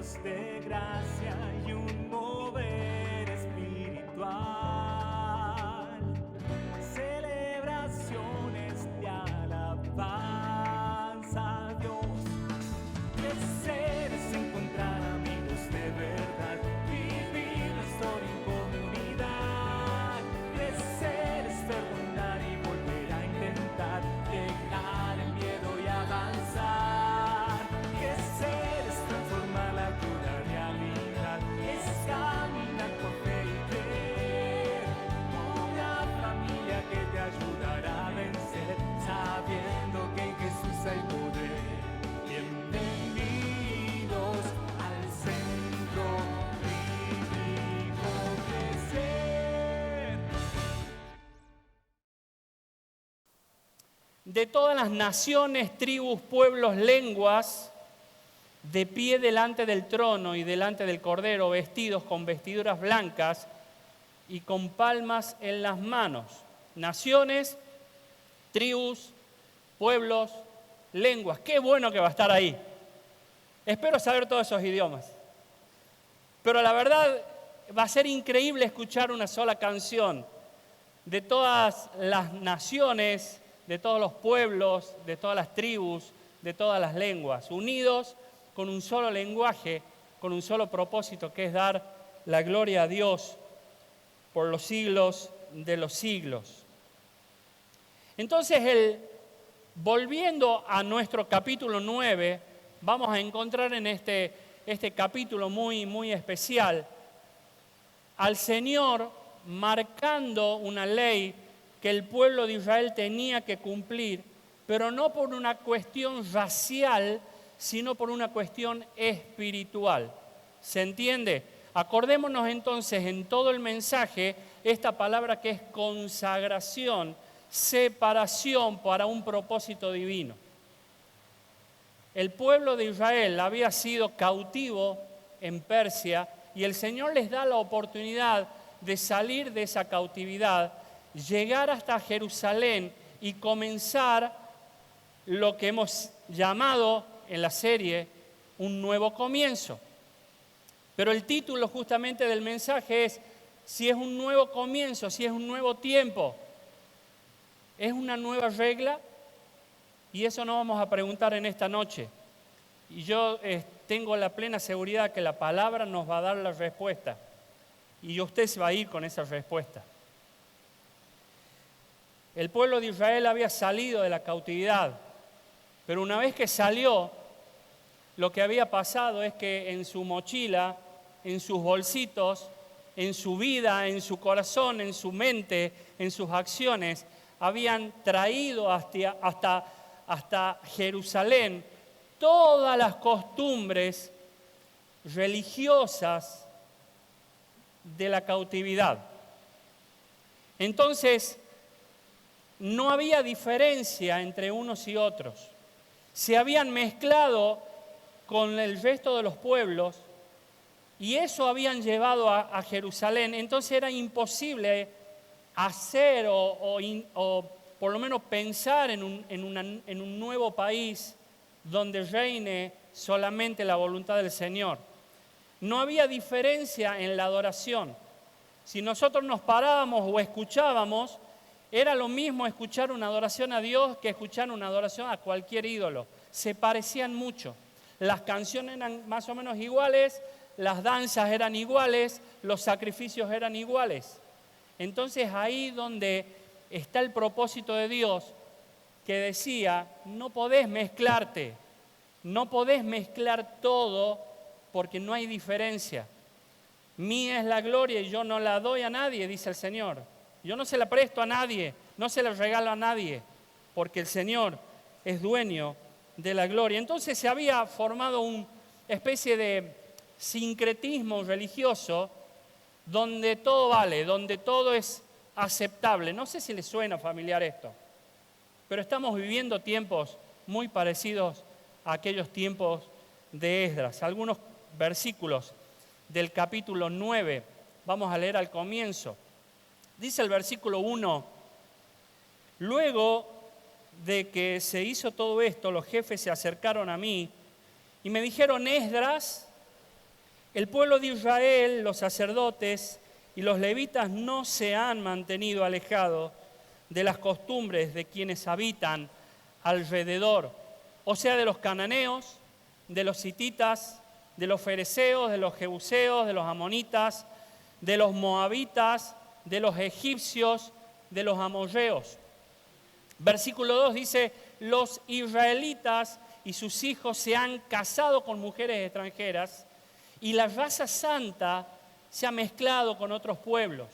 Dios de gracia y un mover espiritual, celebraciones de alabanza a Dios. Crecer es encontrar amigos de verdad, vivir la historia en comunidad. Crecer es perdonar y volver a intentar, dejar el miedo y avanzar. Crecer es transformar la dura realidad, es caminar por fe y creer. Una familia que te ayudará a vencer, sabiendo que en Jesús hay poder. Bienvenidos al Centro Bíblico Crecer. De todas las naciones, tribus, pueblos, lenguas, de pie delante del trono y delante del Cordero, vestidos con vestiduras blancas y con palmas en las manos. Naciones, tribus, pueblos, lenguas. Qué bueno que va a estar ahí. Espero saber todos esos idiomas. Pero la verdad va a ser increíble escuchar una sola canción de todas las naciones, de todos los pueblos, de todas las tribus, de todas las lenguas, unidos con un solo lenguaje, con un solo propósito, que es dar la gloria a Dios por los siglos de los siglos. Entonces, volviendo a nuestro capítulo 9, vamos a encontrar en este capítulo muy, muy especial al Señor marcando una ley que el pueblo de Israel tenía que cumplir, pero no por una cuestión racial, sino por una cuestión espiritual. ¿Se entiende? Acordémonos entonces en todo el mensaje esta palabra que es consagración, separación para un propósito divino. El pueblo de Israel había sido cautivo en Persia y el Señor les da la oportunidad de salir de esa cautividad, llegar hasta Jerusalén y comenzar lo que hemos llamado en la serie un nuevo comienzo. Pero el título justamente del mensaje es: si es un nuevo comienzo, si es un nuevo tiempo, ¿es una nueva regla? Y eso nos vamos a preguntar en esta noche. Y yo tengo la plena seguridad que la palabra nos va a dar la respuesta. Y usted se va a ir con esa respuesta. El pueblo de Israel había salido de la cautividad, pero una vez que salió, lo que había pasado es que en su mochila, en sus bolsitos, en su vida, en su corazón, en su mente, en sus acciones, habían traído hasta Jerusalén todas las costumbres religiosas de la cautividad. Entonces, no había diferencia entre unos y otros. Se habían mezclado con el resto de los pueblos y eso habían llevado a Jerusalén. Entonces era imposible hacer o por lo menos pensar en un nuevo país donde reine solamente la voluntad del Señor. No había diferencia en la adoración. Si nosotros nos parábamos o escuchábamos, era lo mismo escuchar una adoración a Dios que escuchar una adoración a cualquier ídolo. Se parecían mucho. Las canciones eran más o menos iguales, las danzas eran iguales, los sacrificios eran iguales. Entonces ahí donde está el propósito de Dios, que decía: no podés mezclarte, no podés mezclar todo porque no hay diferencia. Mía es la gloria y yo no la doy a nadie, dice el Señor. Yo no se la presto a nadie, no se la regalo a nadie, porque el Señor es dueño de la gloria. Entonces se había formado una especie de sincretismo religioso donde todo vale, donde todo es aceptable. No sé si les suena familiar esto, pero estamos viviendo tiempos muy parecidos a aquellos tiempos de Esdras. Algunos versículos del capítulo 9, vamos a leer al comienzo. Dice el versículo 1: luego de que se hizo todo esto, los jefes se acercaron a mí y me dijeron: Esdras, el pueblo de Israel, los sacerdotes y los levitas no se han mantenido alejados de las costumbres de quienes habitan alrededor, o sea, de los cananeos, de los hititas, de los fereceos, de los jebuseos, de los amonitas, de los moabitas, de los egipcios, de los amorreos. Versículo 2 dice, los israelitas y sus hijos se han casado con mujeres extranjeras y la raza santa se ha mezclado con otros pueblos.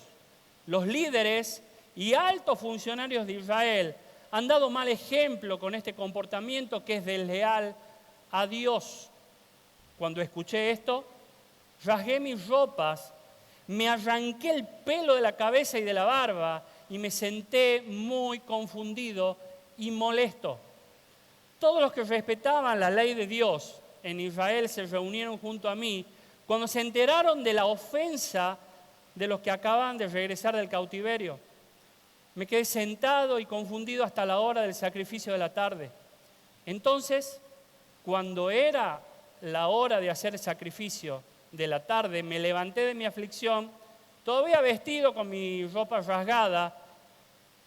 Los líderes y altos funcionarios de Israel han dado mal ejemplo con este comportamiento que es desleal a Dios. Cuando escuché esto, rasgué mis ropas, me arranqué el pelo de la cabeza y de la barba y me senté muy confundido y molesto. Todos los que respetaban la ley de Dios en Israel se reunieron junto a mí cuando se enteraron de la ofensa de los que acaban de regresar del cautiverio. Me quedé sentado y confundido hasta la hora del sacrificio de la tarde. Entonces, cuando era la hora de hacer el sacrificio de la tarde, me levanté de mi aflicción, todavía vestido con mi ropa rasgada,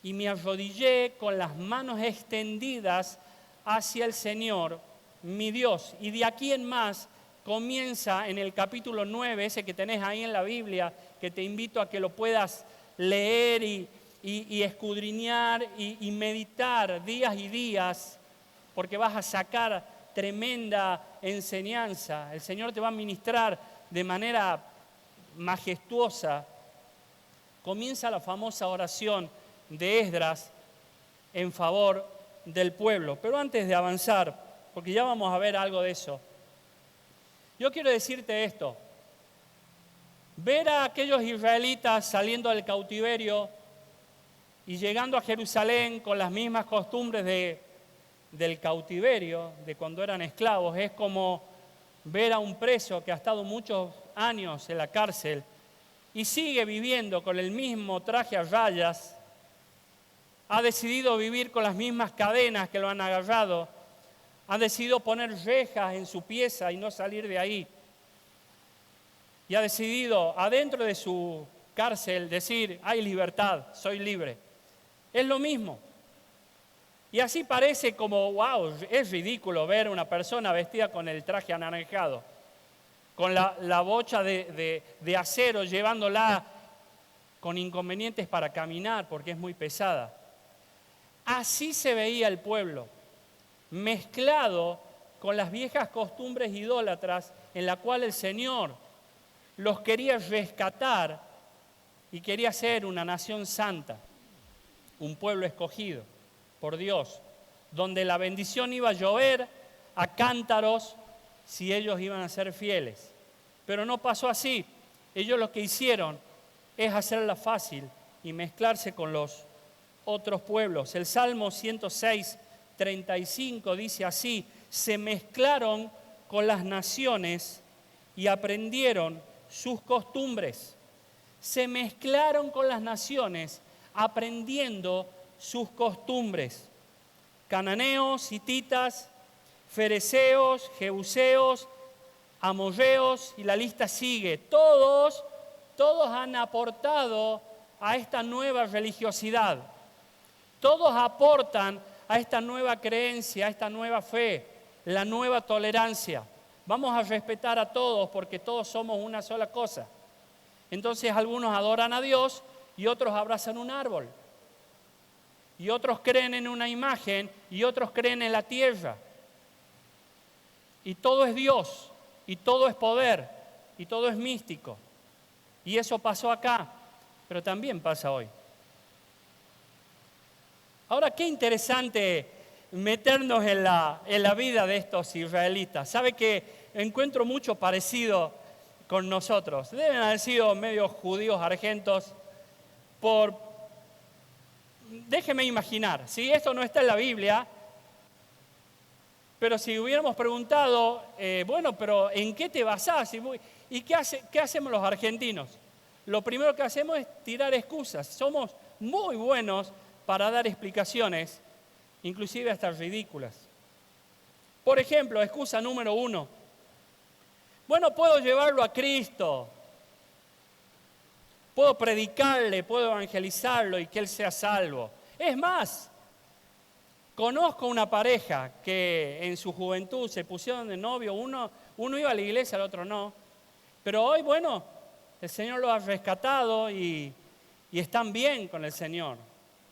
y me arrodillé con las manos extendidas hacia el Señor, mi Dios. Y de aquí en más comienza en el capítulo 9, ese que tenés ahí en la Biblia, que te invito a que lo puedas leer y escudriñar y meditar días y días, porque vas a sacar tremenda enseñanza. El Señor te va a ministrar de manera majestuosa. Comienza la famosa oración de Esdras en favor del pueblo. Pero antes de avanzar, porque ya vamos a ver algo de eso, yo quiero decirte esto. Ver a aquellos israelitas saliendo del cautiverio y llegando a Jerusalén con las mismas costumbres del cautiverio, de cuando eran esclavos, es como ver a un preso que ha estado muchos años en la cárcel y sigue viviendo con el mismo traje a rayas, ha decidido vivir con las mismas cadenas que lo han agarrado, ha decidido poner rejas en su pieza y no salir de ahí, y ha decidido adentro de su cárcel decir, hay libertad, soy libre. Es lo mismo. Y así parece como, wow, es ridículo ver una persona vestida con el traje anaranjado, con la bocha de acero, llevándola con inconvenientes para caminar porque es muy pesada. Así se veía el pueblo, mezclado con las viejas costumbres idólatras en la cual el Señor los quería rescatar y quería ser una nación santa, un pueblo escogido por Dios, donde la bendición iba a llover a cántaros si ellos iban a ser fieles. Pero no pasó así. Ellos lo que hicieron es hacerla fácil y mezclarse con los otros pueblos. El Salmo 106, 35 dice así, se mezclaron con las naciones y aprendieron sus costumbres. Se mezclaron con las naciones aprendiendo sus costumbres. Cananeos, hititas, fereceos, jebuseos, amorreos, y la lista sigue. Todos han aportado a esta nueva religiosidad. Todos aportan a esta nueva creencia, a esta nueva fe, la nueva tolerancia. Vamos a respetar a todos porque todos somos una sola cosa. Entonces algunos adoran a Dios y otros abrazan un árbol. Y otros creen en una imagen y otros creen en la tierra. Y todo es Dios, y todo es poder, y todo es místico. Y eso pasó acá, pero también pasa hoy. Ahora, qué interesante meternos en la vida de estos israelitas. Sabe que encuentro mucho parecido con nosotros. Deben haber sido medio judíos argentos déjeme imaginar, si esto no está en la Biblia, pero si hubiéramos preguntado, bueno, pero ¿en qué te basás? ¿Y qué hacemos los argentinos? Lo primero que hacemos es tirar excusas. Somos muy buenos para dar explicaciones, inclusive hasta ridículas. Por ejemplo, excusa número 1. Bueno, puedo llevarlo a Cristo, puedo predicarle, puedo evangelizarlo y que él sea salvo. Es más, conozco una pareja que en su juventud se pusieron de novio, uno iba a la iglesia, el otro no, pero hoy, bueno, el Señor lo ha rescatado y están bien con el Señor.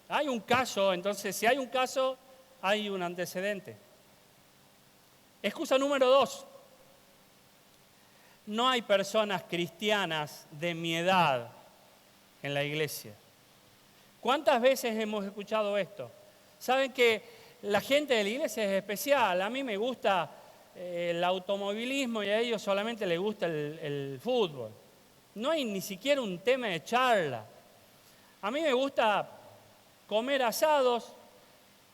Hay un caso, entonces, si hay un caso, hay un antecedente. Excusa número 2. No hay personas cristianas de mi edad en la iglesia. ¿Cuántas veces hemos escuchado esto? Saben que la gente de la iglesia es especial. A mí me gusta el automovilismo y a ellos solamente les gusta el fútbol. No hay ni siquiera un tema de charla. A mí me gusta comer asados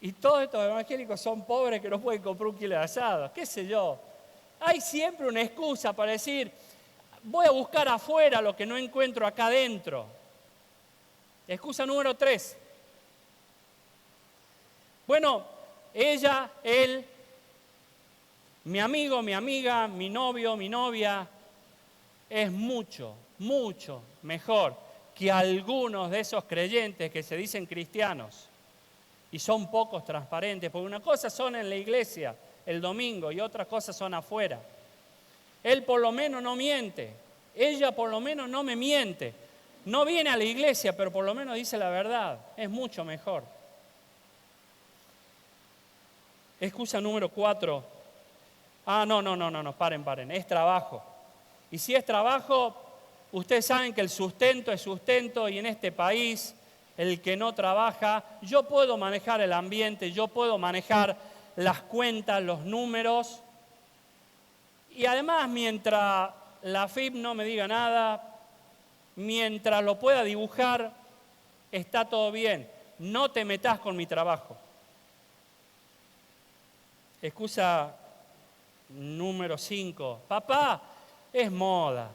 y todos estos evangélicos son pobres que no pueden comprar un kilo de asado. ¿Qué sé yo? Hay siempre una excusa para decir, voy a buscar afuera lo que no encuentro acá adentro. Excusa número 3. Bueno, ella, él, mi amigo, mi amiga, mi novio, mi novia, es mucho, mucho mejor que algunos de esos creyentes que se dicen cristianos y son pocos transparentes, porque una cosa son en la iglesia el domingo y otras cosas son afuera. Él por lo menos no miente, ella por lo menos no me miente. No viene a la iglesia, pero por lo menos dice la verdad. Es mucho mejor. Excusa número 4. No, paren. Es trabajo. Y si es trabajo, ustedes saben que el sustento es sustento y en este país, el que no trabaja, yo puedo manejar el ambiente, yo puedo manejar las cuentas, los números. Y además, mientras la AFIP no me diga nada, mientras lo pueda dibujar, está todo bien. No te metas con mi trabajo. Excusa número 5. Papá, es moda.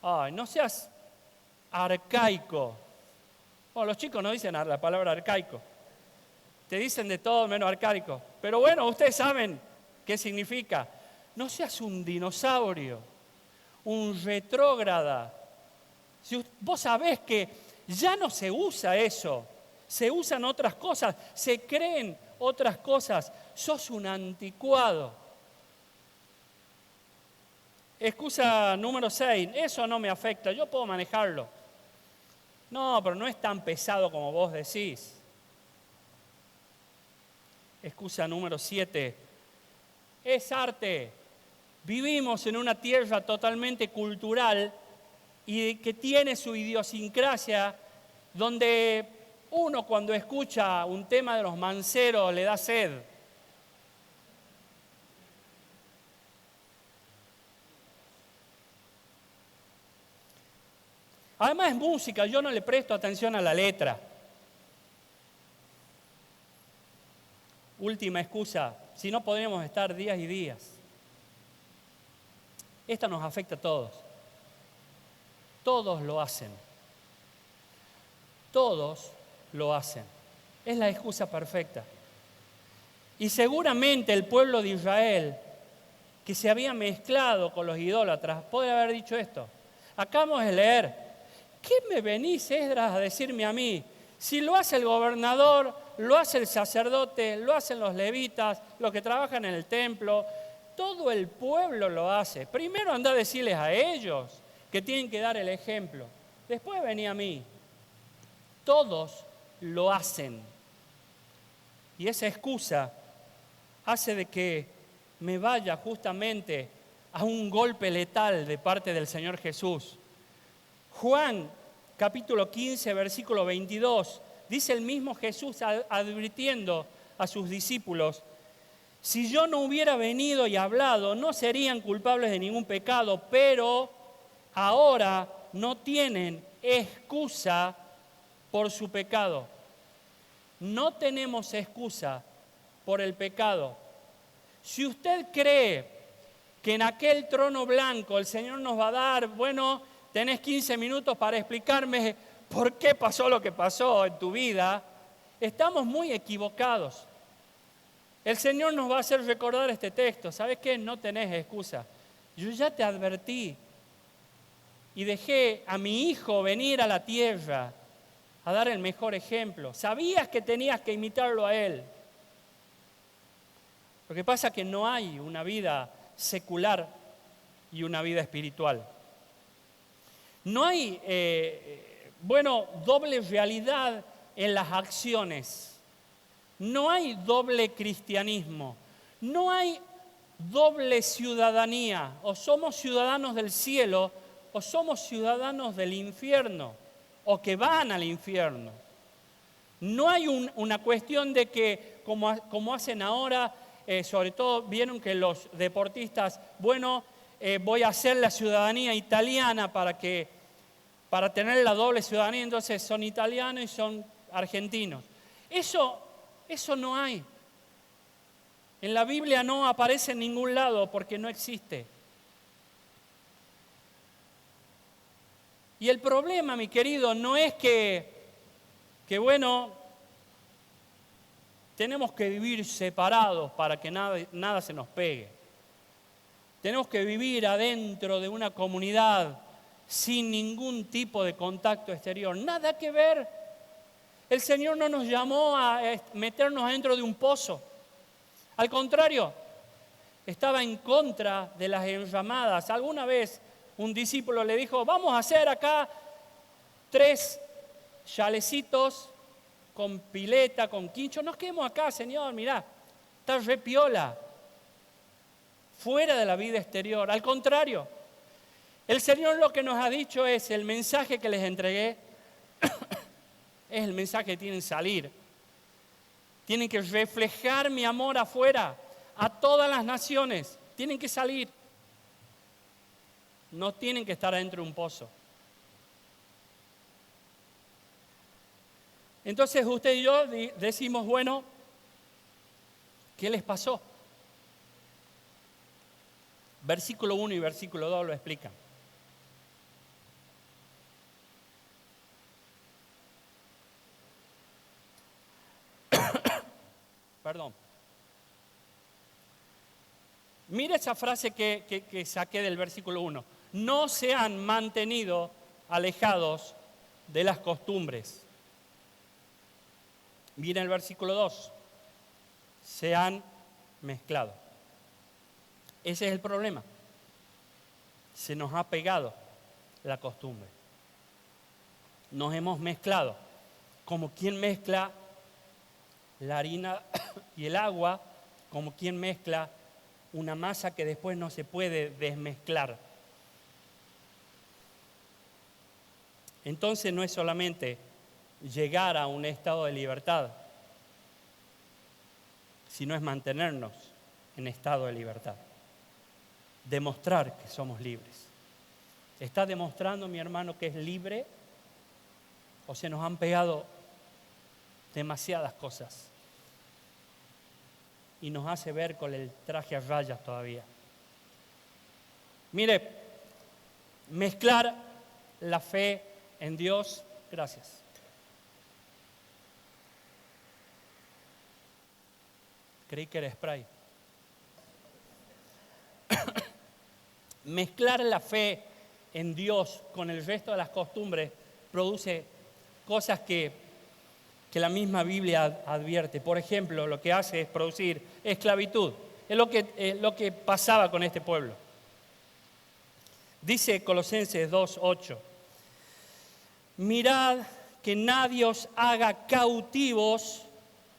Ay, no seas arcaico. Bueno, los chicos no dicen la palabra arcaico. Te dicen de todo menos arcaico. Pero bueno, ustedes saben qué significa. No seas un dinosaurio, un retrógrada. Si vos sabés que ya no se usa eso, se usan otras cosas, se creen otras cosas, sos un anticuado. Excusa número 6, eso no me afecta, yo puedo manejarlo. No, pero no es tan pesado como vos decís. Excusa número 7, es arte. Vivimos en una tierra totalmente cultural y que tiene su idiosincrasia, donde uno cuando escucha un tema de los manceros le da sed. Además es música, yo no le presto atención a la letra. Última excusa, si no podríamos estar días y días. Esto nos afecta a todos. Todos lo hacen. Todos lo hacen. Es la excusa perfecta. Y seguramente el pueblo de Israel, que se había mezclado con los idólatras, podría haber dicho esto. Acabamos de leer, ¿qué me venís, Esdras, a decirme a mí? Si lo hace el gobernador, lo hace el sacerdote, lo hacen los levitas, los que trabajan en el templo, todo el pueblo lo hace. Primero anda a decirles a ellos que tienen que dar el ejemplo. Después venía a mí. Todos lo hacen. Y esa excusa hace de que me vaya justamente a un golpe letal de parte del Señor Jesús. Juan, capítulo 15, versículo 22, dice el mismo Jesús advirtiendo a sus discípulos: si yo no hubiera venido y hablado, no serían culpables de ningún pecado, pero ahora no tienen excusa por su pecado. No tenemos excusa por el pecado. Si usted cree que en aquel trono blanco el Señor nos va a dar, bueno, tenés 15 minutos para explicarme por qué pasó lo que pasó en tu vida, estamos muy equivocados. El Señor nos va a hacer recordar este texto. ¿Sabes qué? No tenés excusa. yo ya te advertí y dejé a mi hijo venir a la tierra a dar el mejor ejemplo. Sabías que tenías que imitarlo a él. Lo que pasa es que no hay una vida secular y una vida espiritual. No hay, doble realidad en las acciones. No hay doble cristianismo. No hay doble ciudadanía. O somos ciudadanos del cielo o somos ciudadanos del infierno o que van al infierno. No hay una cuestión de que, como hacen ahora, sobre todo vieron que los deportistas, voy a hacer la ciudadanía italiana para tener la doble ciudadanía, entonces son italianos y son argentinos. Eso no hay. En la Biblia no aparece en ningún lado porque no existe. Y el problema, mi querido, no es que tenemos que vivir separados para que nada se nos pegue. Tenemos que vivir adentro de una comunidad sin ningún tipo de contacto exterior. Nada que ver. El Señor no nos llamó a meternos dentro de un pozo. Al contrario, estaba en contra de las enramadas. Alguna vez un discípulo le dijo, vamos a hacer acá 3 chalecitos con pileta, con quincho. Nos quedemos acá, Señor, mirá, está re piola. Fuera de la vida exterior. Al contrario, el Señor lo que nos ha dicho es, el mensaje que les entregué, es el mensaje que tienen que salir. Tienen que reflejar mi amor afuera, a todas las naciones. Tienen que salir. No tienen que estar adentro de un pozo. Entonces usted y yo decimos, ¿qué les pasó? Versículo 1 y versículo 2 lo explican. Perdón. Mira esa frase que saqué del versículo 1. No se han mantenido alejados de las costumbres. Mira el versículo 2. Se han mezclado. Ese es el problema. Se nos ha pegado la costumbre. Nos hemos mezclado. Como quien mezcla la harina y el agua, como quien mezcla una masa que después no se puede desmezclar. Entonces no es solamente llegar a un estado de libertad, sino es mantenernos en estado de libertad. Demostrar que somos libres. ¿Está demostrando, mi hermano, que es libre? ¿O se nos han pegado demasiadas cosas? Y nos hace ver con el traje a rayas todavía. Mire, mezclar la fe en Dios, gracias. Creí que era spray. Mezclar la fe en Dios con el resto de las costumbres produce cosas que la misma Biblia advierte. Por ejemplo, lo que hace es producir esclavitud. Es lo que pasaba con este pueblo. Dice Colosenses 2:8. Mirad que nadie os haga cautivos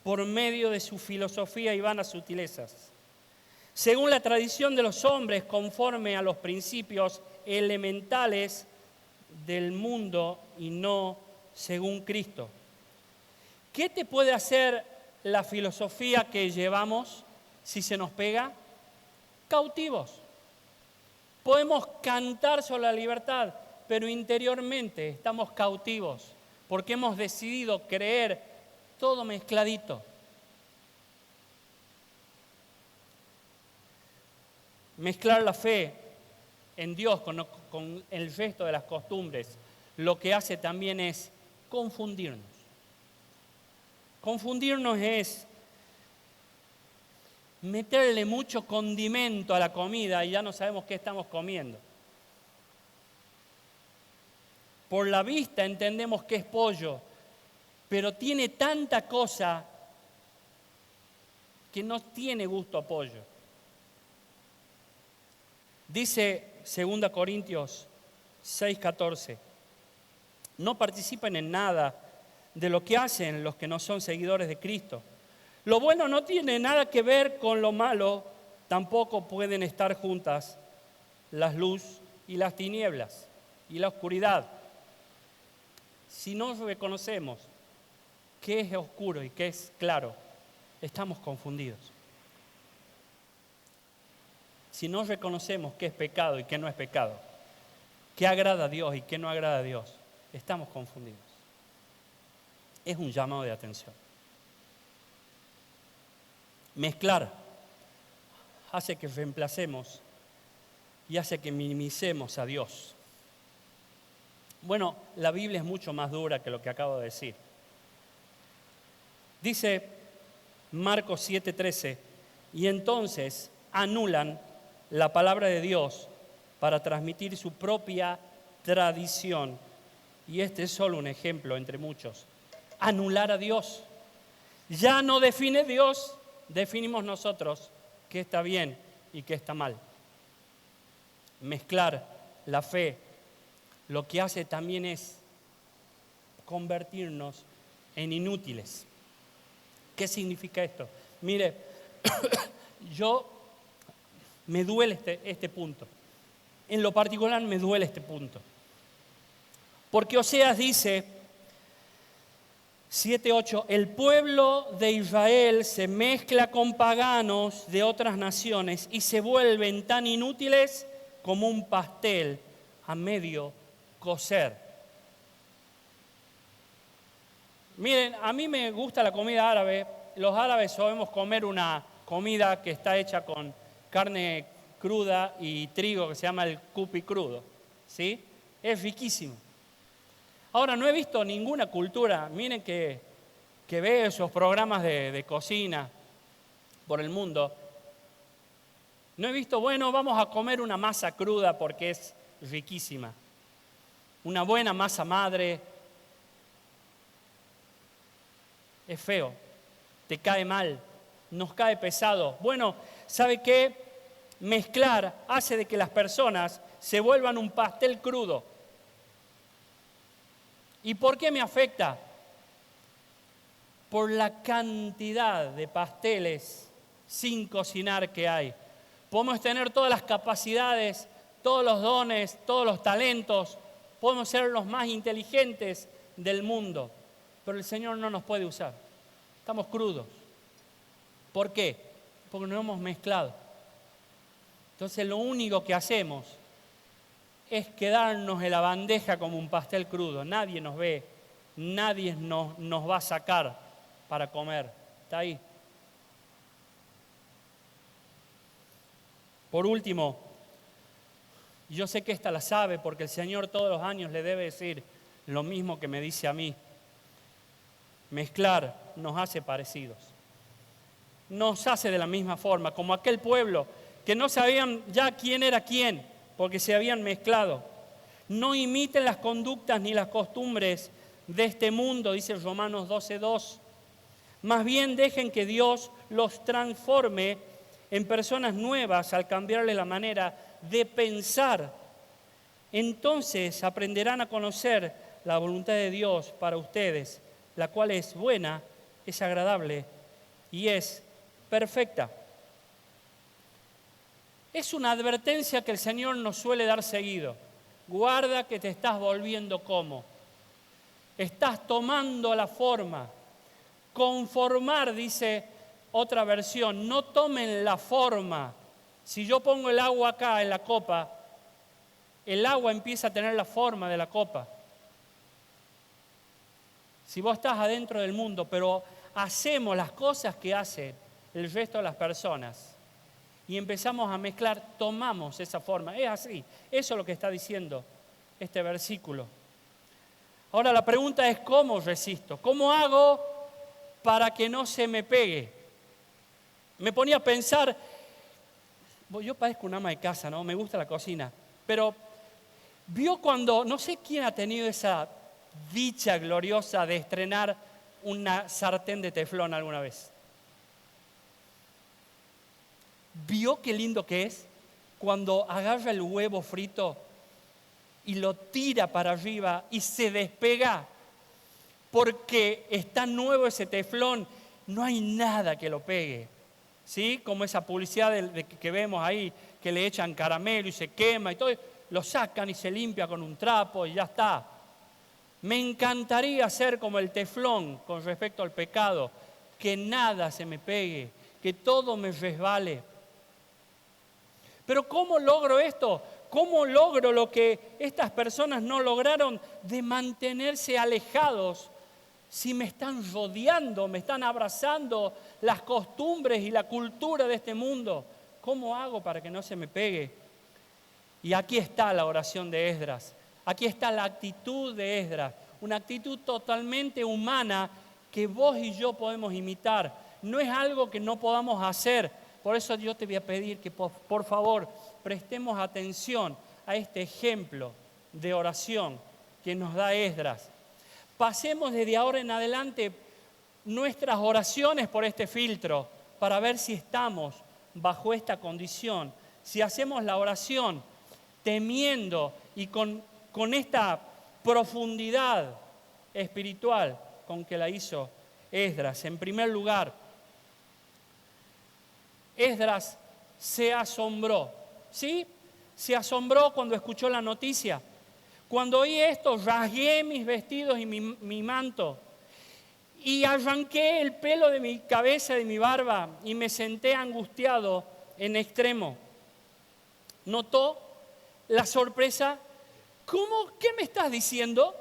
por medio de su filosofía y vanas sutilezas, según la tradición de los hombres, conforme a los principios elementales del mundo y no según Cristo. ¿Qué te puede hacer la filosofía que llevamos si se nos pega? Cautivos. Podemos cantar sobre la libertad, pero interiormente estamos cautivos porque hemos decidido creer todo mezcladito. Mezclar la fe en Dios con el resto de las costumbres, lo que hace también es confundirnos. Confundirnos es meterle mucho condimento a la comida y ya no sabemos qué estamos comiendo. Por la vista entendemos que es pollo, pero tiene tanta cosa que no tiene gusto a pollo. Dice 2 Corintios 6:14, no participen en nada de lo que hacen los que no son seguidores de Cristo. Lo bueno no tiene nada que ver con lo malo, tampoco pueden estar juntas la luz y las tinieblas y la oscuridad. Si no reconocemos qué es oscuro y qué es claro, estamos confundidos. Si no reconocemos qué es pecado y qué no es pecado, qué agrada a Dios y qué no agrada a Dios, estamos confundidos. Es un llamado de atención. Mezclar hace que reemplacemos y hace que minimicemos a Dios. Bueno, la Biblia es mucho más dura que lo que acabo de decir. Dice Marcos 7:13, y entonces anulan la palabra de Dios para transmitir su propia tradición. Y este es solo un ejemplo entre muchos. Anular a Dios. Ya no define Dios, definimos nosotros qué está bien y qué está mal. Mezclar la fe, lo que hace también es convertirnos en inútiles. ¿Qué significa esto? Mire, me duele este punto. En lo particular me duele este punto. Porque Oseas dice 7:8, el pueblo de Israel se mezcla con paganos de otras naciones y se vuelven tan inútiles como un pastel a medio cocer. Miren, a mí me gusta la comida árabe. Los árabes solemos comer una comida que está hecha con carne cruda y trigo que se llama el cupi crudo, ¿sí? Es riquísimo. Ahora, no he visto ninguna cultura, miren que veo esos programas de cocina por el mundo. No he visto, bueno, vamos a comer una masa cruda porque es riquísima. Una buena masa madre. Es feo, te cae mal, nos cae pesado. Bueno, ¿sabe qué? Mezclar hace de que las personas se vuelvan un pastel crudo. ¿Y por qué me afecta? Por la cantidad de pasteles sin cocinar que hay. Podemos tener todas las capacidades, todos los dones, todos los talentos, podemos ser los más inteligentes del mundo, pero el Señor no nos puede usar. Estamos crudos. ¿Por qué? Porque no hemos mezclado. Entonces lo único que hacemos es quedarnos en la bandeja como un pastel crudo. Nadie nos ve, nadie nos va a sacar para comer. Está ahí. Por último, yo sé que esta la sabe porque el Señor todos los años le debe decir lo mismo que me dice a mí. Mezclar nos hace parecidos. Nos hace de la misma forma, como aquel pueblo que no sabían ya quién era quién, porque se habían mezclado. No imiten las conductas ni las costumbres de este mundo, dice Romanos 12:2. Más bien dejen que Dios los transforme en personas nuevas al cambiarle la manera de pensar. Entonces aprenderán a conocer la voluntad de Dios para ustedes, la cual es buena, es agradable y es perfecta. Es una advertencia que el Señor nos suele dar seguido. Guarda que te estás volviendo como. Estás tomando la forma. Conformar, dice otra versión, no tomen la forma. Si yo pongo el agua acá en la copa, el agua empieza a tener la forma de la copa. Si vos estás adentro del mundo, pero hacemos las cosas que hace el resto de las personas y empezamos a mezclar, tomamos esa forma. Es así, eso es lo que está diciendo este versículo. Ahora la pregunta es, ¿cómo resisto? ¿Cómo hago para que no se me pegue? Me ponía a pensar, yo parezco un ama de casa, ¿no? Me gusta la cocina, pero vio cuando, no sé quién ha tenido esa dicha gloriosa de estrenar una sartén de teflón alguna vez. ¿Vio qué lindo que es cuando agarra el huevo frito y lo tira para arriba y se despega? Porque está nuevo ese teflón, no hay nada que lo pegue. ¿Sí? Como esa publicidad que vemos ahí, que le echan caramelo y se quema y todo, lo sacan y se limpia con un trapo y ya está. Me encantaría ser como el teflón con respecto al pecado, que nada se me pegue, que todo me resbale. Pero ¿cómo logro esto? ¿Cómo logro lo que estas personas no lograron de mantenerse alejados? Si me están rodeando, me están abrazando las costumbres y la cultura de este mundo, ¿cómo hago para que no se me pegue? Y aquí está la oración de Esdras, aquí está la actitud de Esdras, una actitud totalmente humana que vos y yo podemos imitar. No es algo que no podamos hacer. Por eso yo te voy a pedir que por favor prestemos atención a este ejemplo de oración que nos da Esdras. Pasemos desde ahora en adelante nuestras oraciones por este filtro para ver si estamos bajo esta condición. Si hacemos la oración temiendo y con esta profundidad espiritual con que la hizo Esdras. En primer lugar, Esdras se asombró, ¿sí? Se asombró cuando escuchó la noticia. Cuando oí esto, rasgué mis vestidos y mi manto y arranqué el pelo de mi cabeza y de mi barba y me senté angustiado en extremo. ¿Notó la sorpresa? ¿Cómo? ¿Qué me estás diciendo?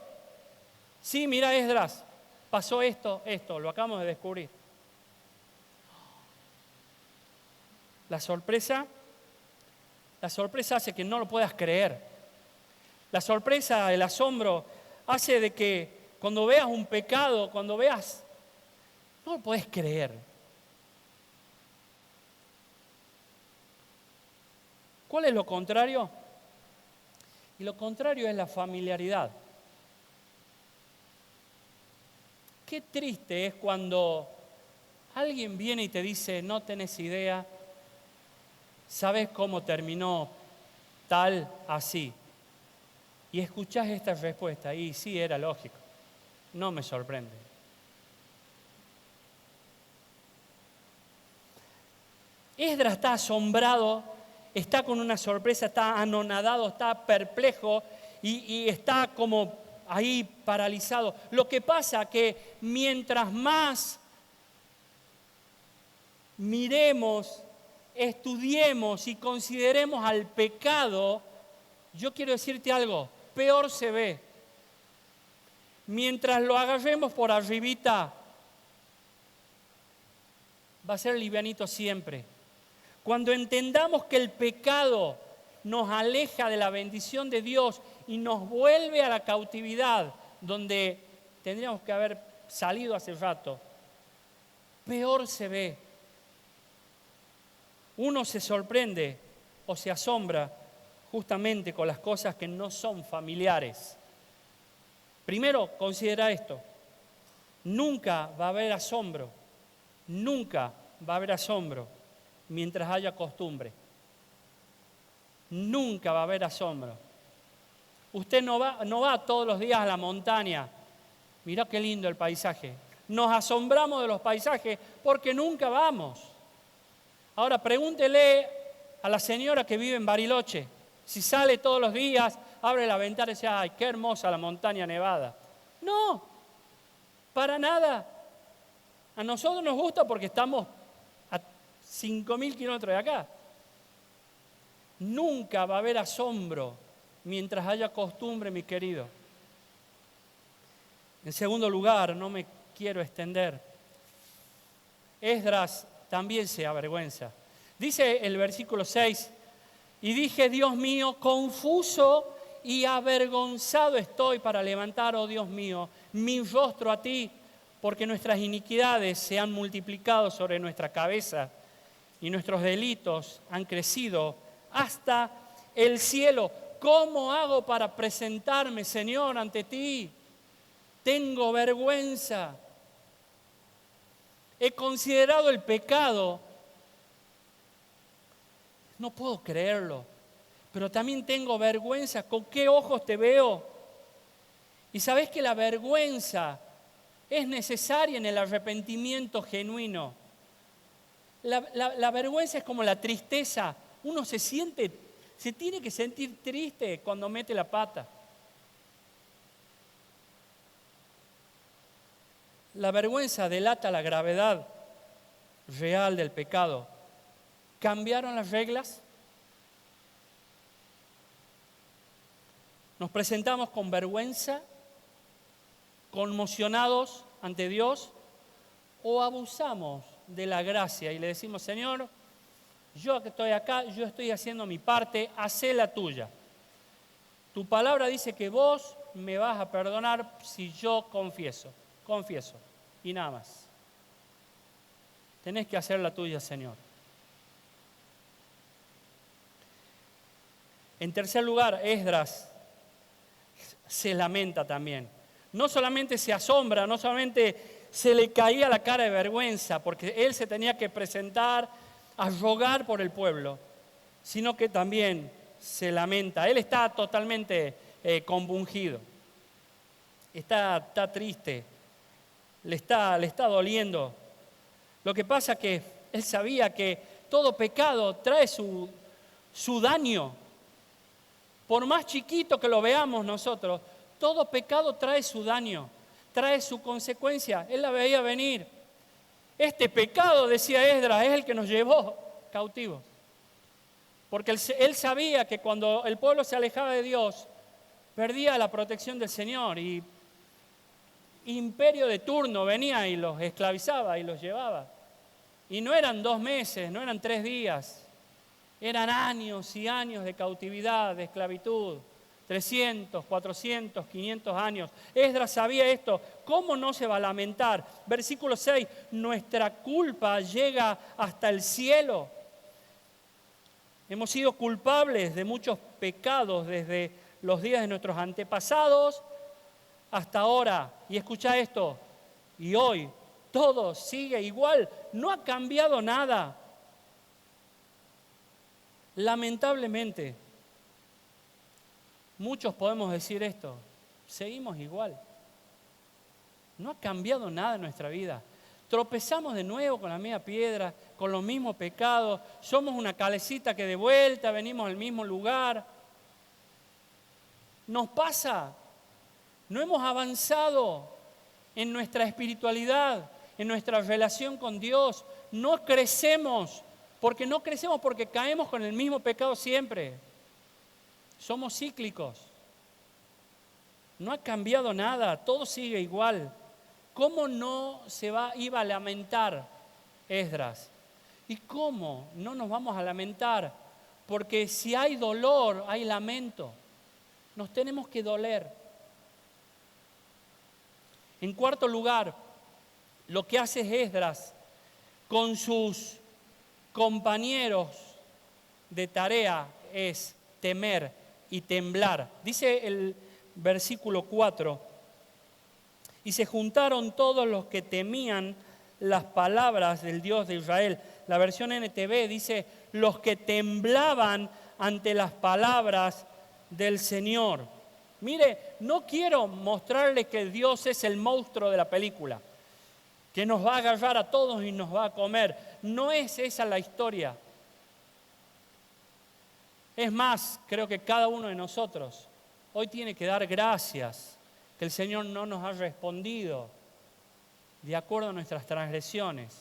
Sí, mira, Esdras, pasó esto, lo acabamos de descubrir. La sorpresa hace que no lo puedas creer. La sorpresa, el asombro, hace de que cuando veas un pecado, no lo podés creer. ¿Cuál es lo contrario? Y lo contrario es la familiaridad. Qué triste es cuando alguien viene y te dice, no tenés idea, ¿sabes cómo terminó tal así? Y escuchás esta respuesta, y sí, era lógico, no me sorprende. Esdras está asombrado, está con una sorpresa, está anonadado, está perplejo y está como ahí paralizado. Lo que pasa que mientras más miremos, estudiemos y consideremos al pecado, yo quiero decirte algo, peor se ve. Mientras lo agarremos por arribita, va a ser livianito siempre. Cuando entendamos que el pecado nos aleja de la bendición de Dios y nos vuelve a la cautividad donde tendríamos que haber salido hace rato, peor se ve. Uno se sorprende o se asombra justamente con las cosas que no son familiares. Primero, considera esto. Nunca va a haber asombro mientras haya costumbre. Nunca va a haber asombro. Usted no va todos los días a la montaña. Mirá qué lindo el paisaje. Nos asombramos de los paisajes porque nunca vamos. Ahora pregúntele a la señora que vive en Bariloche. Si sale todos los días, abre la ventana y dice, ¡ay, qué hermosa la montaña nevada! No, para nada. A nosotros nos gusta porque estamos a 5.000 kilómetros de acá. Nunca va a haber asombro mientras haya costumbre, mi querido. En segundo lugar, no me quiero extender, Esdras también se avergüenza. Dice el versículo 6, y dije, Dios mío, confuso y avergonzado estoy para levantar, oh Dios mío, mi rostro a ti, porque nuestras iniquidades se han multiplicado sobre nuestra cabeza y nuestros delitos han crecido hasta el cielo. ¿Cómo hago para presentarme, Señor, ante ti? Tengo vergüenza. He considerado el pecado. No puedo creerlo, pero también tengo vergüenza. ¿Con qué ojos te veo? Y sabes que la vergüenza es necesaria en el arrepentimiento genuino. La vergüenza es como la tristeza. Uno se tiene que sentir triste cuando mete la pata. La vergüenza delata la gravedad real del pecado. ¿Cambiaron las reglas? ¿Nos presentamos con vergüenza, conmocionados ante Dios, o abusamos de la gracia y le decimos, Señor, yo que estoy acá, yo estoy haciendo mi parte, hacé la tuya? Tu palabra dice que vos me vas a perdonar si yo confieso, y nada más. Tenés que hacer la tuya, Señor. En tercer lugar, Esdras se lamenta también. No solamente se asombra, no solamente se le caía la cara de vergüenza, porque él se tenía que presentar a rogar por el pueblo, sino que también se lamenta. Él está totalmente compungido, está triste, le está doliendo. Lo que pasa es que él sabía que todo pecado trae su daño. Por más chiquito que lo veamos nosotros, todo pecado trae su daño, trae su consecuencia. Él la veía venir. Este pecado, decía Esdras, es el que nos llevó cautivos. Porque él sabía que cuando el pueblo se alejaba de Dios, perdía la protección del Señor. Y imperio de turno venía y los esclavizaba y los llevaba. Y no eran 2 meses, no eran 3 días. Eran años y años de cautividad, de esclavitud, 300, 400, 500 años. Esdras sabía esto. ¿Cómo no se va a lamentar? Versículo 6, nuestra culpa llega hasta el cielo. Hemos sido culpables de muchos pecados desde los días de nuestros antepasados hasta ahora. Y escucha esto, y hoy todo sigue igual, no ha cambiado nada. Lamentablemente, muchos podemos decir esto, seguimos igual. No ha cambiado nada en nuestra vida. Tropezamos de nuevo con la misma piedra, con los mismos pecados. Somos una calecita que de vuelta venimos al mismo lugar. Nos pasa, no hemos avanzado en nuestra espiritualidad, en nuestra relación con Dios. No crecemos porque caemos con el mismo pecado siempre. Somos cíclicos. No ha cambiado nada, todo sigue igual. ¿Cómo no iba a lamentar Esdras? ¿Y cómo no nos vamos a lamentar? Porque si hay dolor, hay lamento. Nos tenemos que doler. En cuarto lugar, lo que hace Esdras con sus compañeros de tarea es temer y temblar. Dice el versículo 4, y se juntaron todos los que temían las palabras del Dios de Israel. La versión NTV dice, los que temblaban ante las palabras del Señor. Mire, no quiero mostrarle que Dios es el monstruo de la película, que nos va a agarrar a todos y nos va a comer. No es esa la historia. Es más, creo que cada uno de nosotros hoy tiene que dar gracias que el Señor no nos ha respondido de acuerdo a nuestras transgresiones,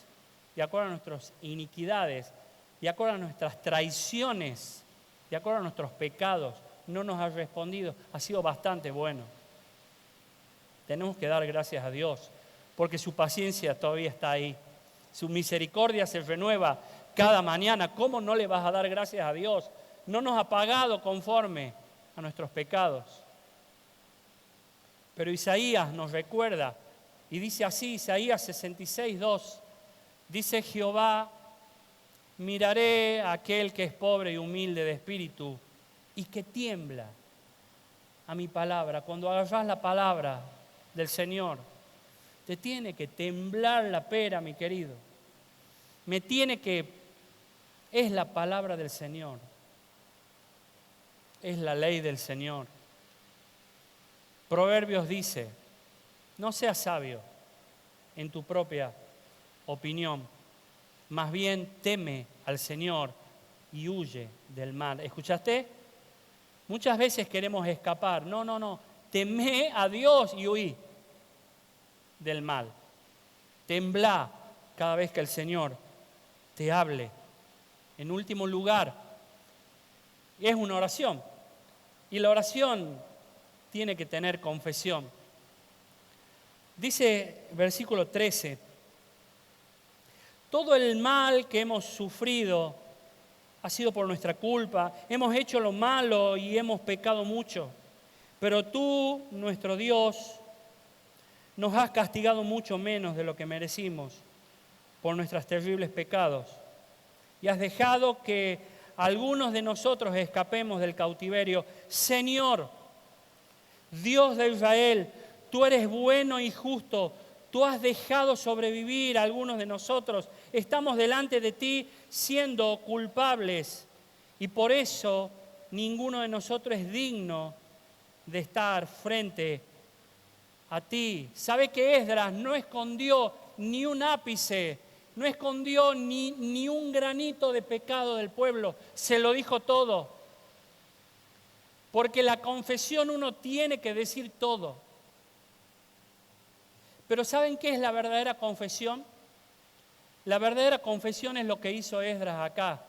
de acuerdo a nuestras iniquidades, de acuerdo a nuestras traiciones, de acuerdo a nuestros pecados. No nos ha respondido. Ha sido bastante bueno. Tenemos que dar gracias a Dios, porque su paciencia todavía está ahí. Su misericordia se renueva cada mañana. ¿Cómo no le vas a dar gracias a Dios? No nos ha pagado conforme a nuestros pecados. Pero Isaías nos recuerda, y dice así, Isaías 66:2, dice Jehová, Miraré a aquel que es pobre y humilde de espíritu y que tiembla a mi palabra. Cuando agarrás la palabra del Señor, te tiene que temblar la pera, mi querido. Es la palabra del Señor. Es la ley del Señor. Proverbios dice, no seas sabio en tu propia opinión, más bien teme al Señor y huye del mal. ¿Escuchaste? Muchas veces queremos escapar. No. Teme a Dios y huí del mal. Temblá cada vez que el Señor te hable. En último lugar, es una oración. Y la oración tiene que tener confesión. Dice versículo 13, todo el mal que hemos sufrido ha sido por nuestra culpa. Hemos hecho lo malo y hemos pecado mucho. Pero tú, nuestro Dios, nos has castigado mucho menos de lo que merecimos por nuestros terribles pecados. Y has dejado que algunos de nosotros escapemos del cautiverio. Señor, Dios de Israel, tú eres bueno y justo. Tú has dejado sobrevivir a algunos de nosotros. Estamos delante de ti siendo culpables. Y por eso ninguno de nosotros es digno de estar frente a ti. ¿Sabe que Esdras no escondió ni un ápice? No escondió ni un granito de pecado del pueblo. Se lo dijo todo. Porque la confesión uno tiene que decir todo. Pero ¿saben qué es la verdadera confesión? La verdadera confesión es lo que hizo Esdras acá.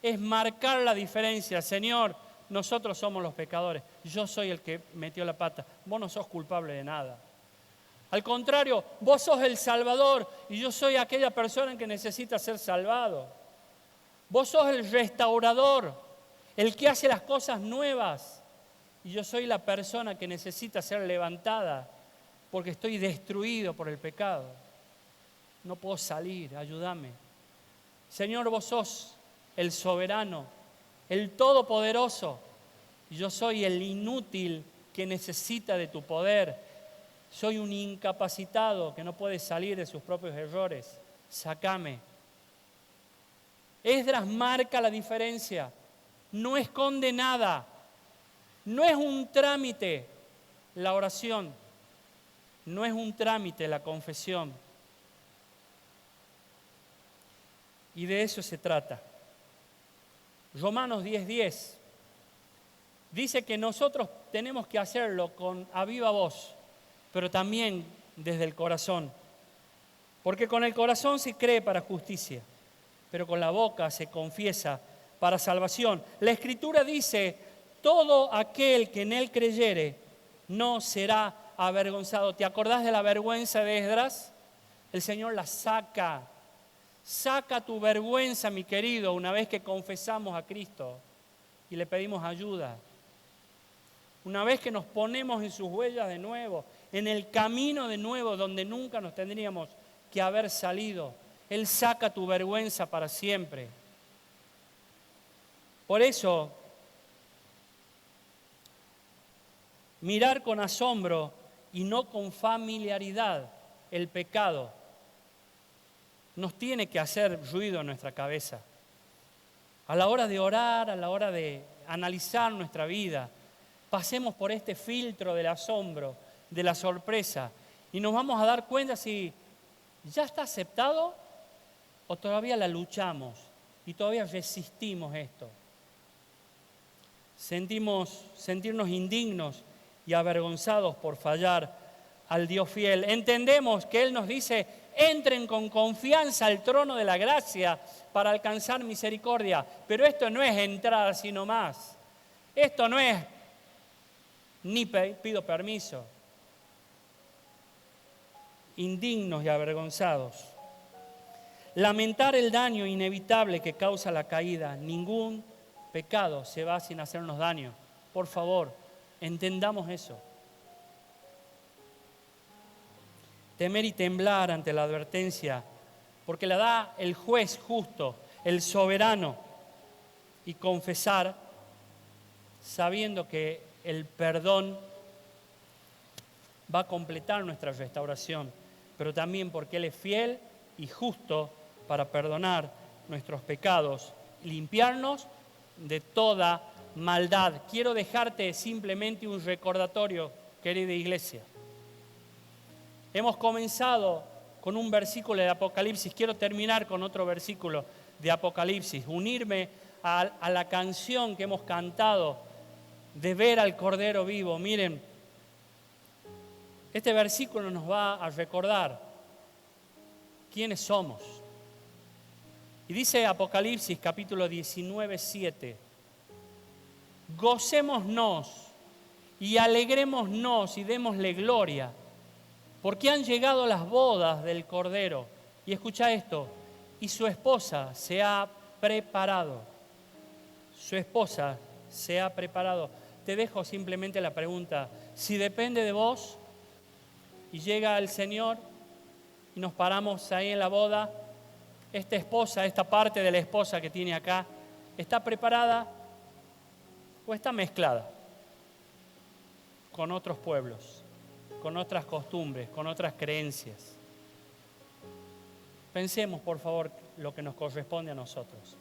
Es marcar la diferencia. Señor, nosotros somos los pecadores. Yo soy el que metió la pata. Vos no sos culpable de nada. Al contrario, vos sos el Salvador y yo soy aquella persona que necesita ser salvado. Vos sos el restaurador, el que hace las cosas nuevas. Y yo soy la persona que necesita ser levantada porque estoy destruido por el pecado. No puedo salir, ayúdame. Señor, vos sos el soberano, el todopoderoso. Y yo soy el inútil que necesita de tu poder. Soy un incapacitado que no puede salir de sus propios errores. Sácame. Esdras marca la diferencia. No esconde nada. No es un trámite la oración. No es un trámite la confesión. Y de eso se trata. Romanos 10:10 dice que nosotros tenemos que hacerlo a viva voz, pero también desde el corazón. Porque con el corazón se cree para justicia, pero con la boca se confiesa para salvación. La Escritura dice, todo aquel que en él creyere no será avergonzado. ¿Te acordás de la vergüenza de Esdras? El Señor la saca. Saca tu vergüenza, mi querido, una vez que confesamos a Cristo y le pedimos ayuda. Una vez que nos ponemos en sus huellas de nuevo, en el camino de nuevo donde nunca nos tendríamos que haber salido. Él saca tu vergüenza para siempre. Por eso, mirar con asombro y no con familiaridad el pecado nos tiene que hacer ruido en nuestra cabeza. A la hora de orar, a la hora de analizar nuestra vida, pasemos por este filtro del asombro, de la sorpresa, y nos vamos a dar cuenta si ya está aceptado o todavía la luchamos y todavía resistimos esto. Sentirnos indignos y avergonzados por fallar al Dios fiel. Entendemos que Él nos dice, entren con confianza al trono de la gracia para alcanzar misericordia. Pero esto no es entrar así nomás. Esto no es ni pido permiso. Indignos y avergonzados. Lamentar el daño inevitable que causa la caída. Ningún pecado se va sin hacernos daño. Por favor, entendamos eso. Temer y temblar ante la advertencia, porque la da el juez justo. el soberano y confesar sabiendo que el perdón va a completar nuestra restauración, pero también porque Él es fiel y justo para perdonar nuestros pecados, limpiarnos de toda maldad. Quiero dejarte simplemente un recordatorio, querida iglesia. Hemos comenzado con un versículo de Apocalipsis, quiero terminar con otro versículo de Apocalipsis, unirme a la canción que hemos cantado de ver al Cordero vivo. Miren, este versículo nos va a recordar quiénes somos. Y dice Apocalipsis capítulo 19, 7, gocémonos y alegrémonos y démosle gloria, porque han llegado las bodas del Cordero. Y escucha esto, y su esposa se ha preparado. Su esposa se ha preparado. Te dejo simplemente la pregunta, si depende de vos y llega el Señor y nos paramos ahí en la boda, esta esposa, esta parte de la esposa que tiene acá, ¿está preparada o está mezclada con otros pueblos, con otras costumbres, con otras creencias? Pensemos, por favor, lo que nos corresponde a nosotros.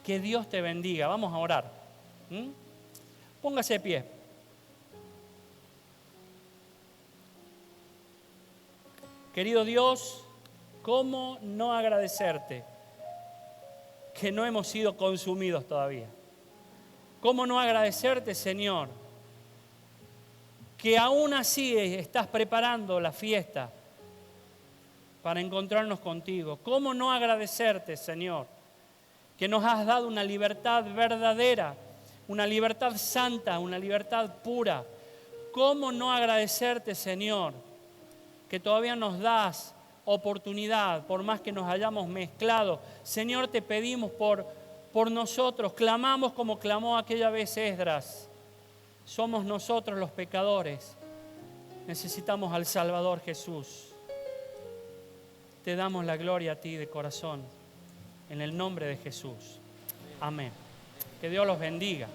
Que Dios te bendiga. Vamos a orar. Póngase de pie. Querido Dios, ¿cómo no agradecerte que no hemos sido consumidos todavía? ¿Cómo no agradecerte, Señor, que aún así estás preparando la fiesta para encontrarnos contigo? ¿Cómo no agradecerte, Señor, que nos has dado una libertad verdadera, una libertad santa, una libertad pura? ¿Cómo no agradecerte, Señor, que todavía nos das oportunidad, por más que nos hayamos mezclado? Señor, te pedimos por nosotros, clamamos como clamó aquella vez Esdras. Somos nosotros los pecadores, necesitamos al Salvador Jesús. Te damos la gloria a ti de corazón, en el nombre de Jesús. Amén. Que Dios los bendiga.